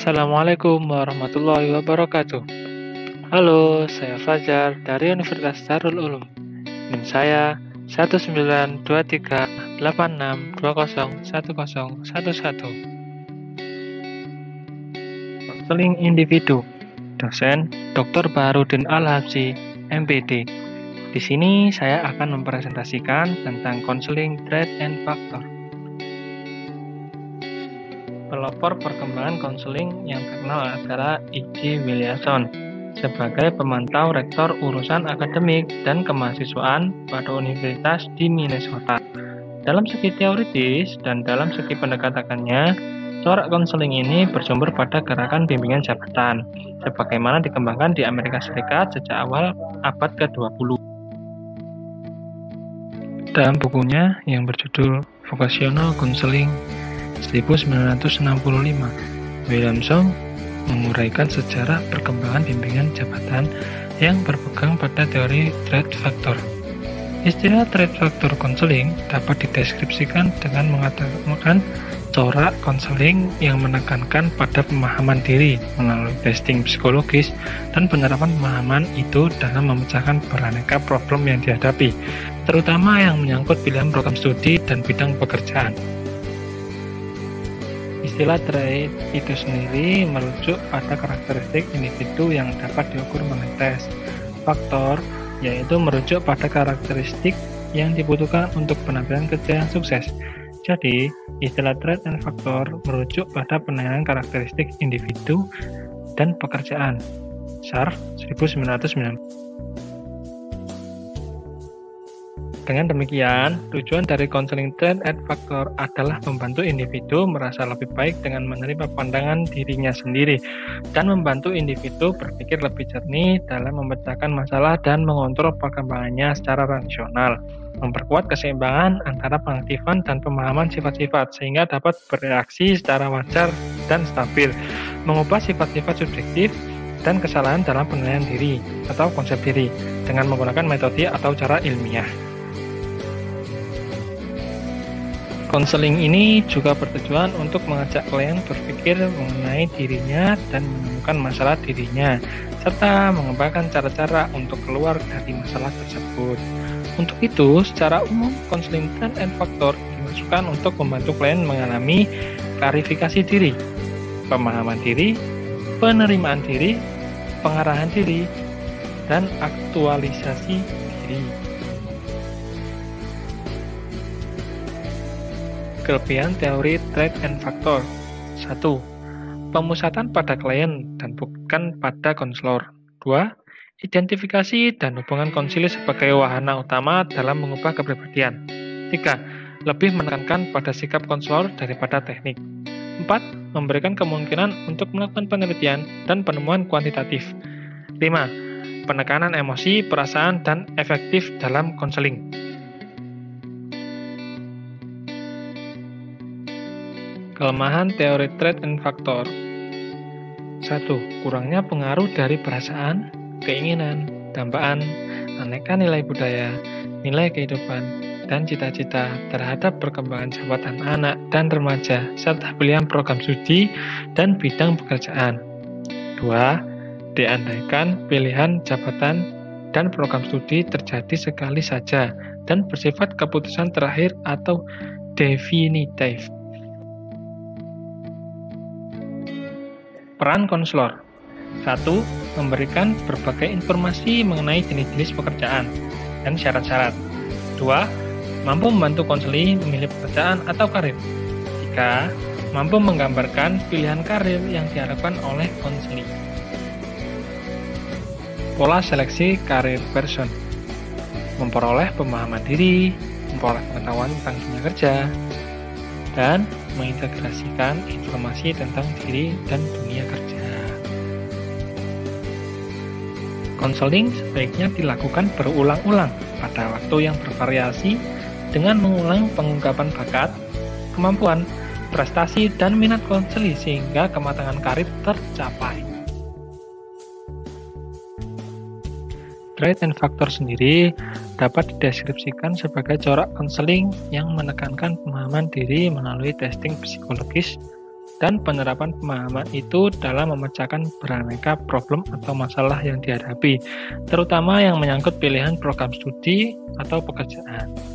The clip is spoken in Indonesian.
Assalamualaikum warahmatullahi wabarakatuh. Halo, saya Fajar dari Universitas Darul Ulum. NIM saya 19386201011. Konseling individu. Dosen Dr. Baharudin Al-Habsyi, MPD. Di sini saya akan mempresentasikan tentang konseling Threat and Factor. Pelopor perkembangan konseling yang terkenal adalah E.G. Williamson sebagai pemantau rektor urusan akademik dan kemahasiswaan pada Universitas di Minnesota. Dalam segi teoritis dan dalam segi pendekatannya, corak konseling ini bersumber pada gerakan bimbingan jabatan, sebagaimana dikembangkan di Amerika Serikat sejak awal abad ke-20. Dalam bukunya yang berjudul Vocational Counseling 1965, Williamson menguraikan sejarah perkembangan bimbingan jabatan yang berpegang pada teori threat factor. Istilah threat factor counseling dapat dideskripsikan dengan mengatakan corak konseling yang menekankan pada pemahaman diri melalui testing psikologis dan penerapan pemahaman itu dalam memecahkan beraneka problem yang dihadapi, terutama yang menyangkut pilihan program studi dan bidang pekerjaan. Istilah trait itu sendiri merujuk pada karakteristik individu yang dapat diukur melalui tes. Faktor yaitu merujuk pada karakteristik yang dibutuhkan untuk penampilan kerja yang sukses. Jadi, istilah trait and factor merujuk pada penilaian karakteristik individu dan pekerjaan. Sharp 1990. Dengan demikian, tujuan dari konseling threat and factor adalah membantu individu merasa lebih baik dengan menerima pandangan dirinya sendiri dan membantu individu berpikir lebih jernih dalam memecahkan masalah dan mengontrol perkembangannya secara rasional, memperkuat keseimbangan antara pengaktifan dan pemahaman sifat-sifat sehingga dapat bereaksi secara wajar dan stabil, mengubah sifat-sifat subjektif dan kesalahan dalam penilaian diri atau konsep diri dengan menggunakan metode atau cara ilmiah. Konseling ini juga bertujuan untuk mengajak klien berpikir mengenai dirinya dan menemukan masalah dirinya, serta mengembangkan cara-cara untuk keluar dari masalah tersebut. Untuk itu, secara umum, konseling threat and factor dimaksudkan untuk membantu klien mengalami klarifikasi diri, pemahaman diri, penerimaan diri, pengarahan diri, dan aktualisasi diri. Kelebihan teori threat and factor. 1. Pemusatan pada klien dan bukan pada konselor. 2. Identifikasi dan hubungan konsili sebagai wahana utama dalam mengubah kepribadian. 3. Lebih menekankan pada sikap konselor daripada teknik. 4. Memberikan kemungkinan untuk melakukan penelitian dan penemuan kuantitatif. 5. Penekanan emosi, perasaan, dan efektif dalam konseling. Kelemahan teori threat and factor. 1. Kurangnya pengaruh dari perasaan, keinginan, dambaan, aneka nilai budaya, nilai kehidupan, dan cita-cita terhadap perkembangan jabatan anak dan remaja, serta pilihan program studi dan bidang pekerjaan. 2. Diandaikan pilihan jabatan dan program studi terjadi sekali saja dan bersifat keputusan terakhir atau definitif. Peran konselor. 1. Memberikan berbagai informasi mengenai jenis-jenis pekerjaan dan syarat-syarat. 2. Mampu membantu konseli memilih pekerjaan atau karir. 3. Mampu menggambarkan pilihan karir yang diharapkan oleh konseli. Pola seleksi karir person. Memperoleh pemahaman diri, memperoleh pengetahuan tentang dunia kerja, dan mengintegrasikan informasi tentang diri dan dunia kerja. Konseling sebaiknya dilakukan berulang-ulang pada waktu yang bervariasi dengan mengulang pengungkapan bakat, kemampuan, prestasi, dan minat konseli sehingga kematangan karir tercapai. Trait and factor sendiri dapat dideskripsikan sebagai corak konseling yang menekankan pemahaman diri melalui testing psikologis dan penerapan pemahaman itu dalam memecahkan beraneka problem atau masalah yang dihadapi, terutama yang menyangkut pilihan program studi atau pekerjaan.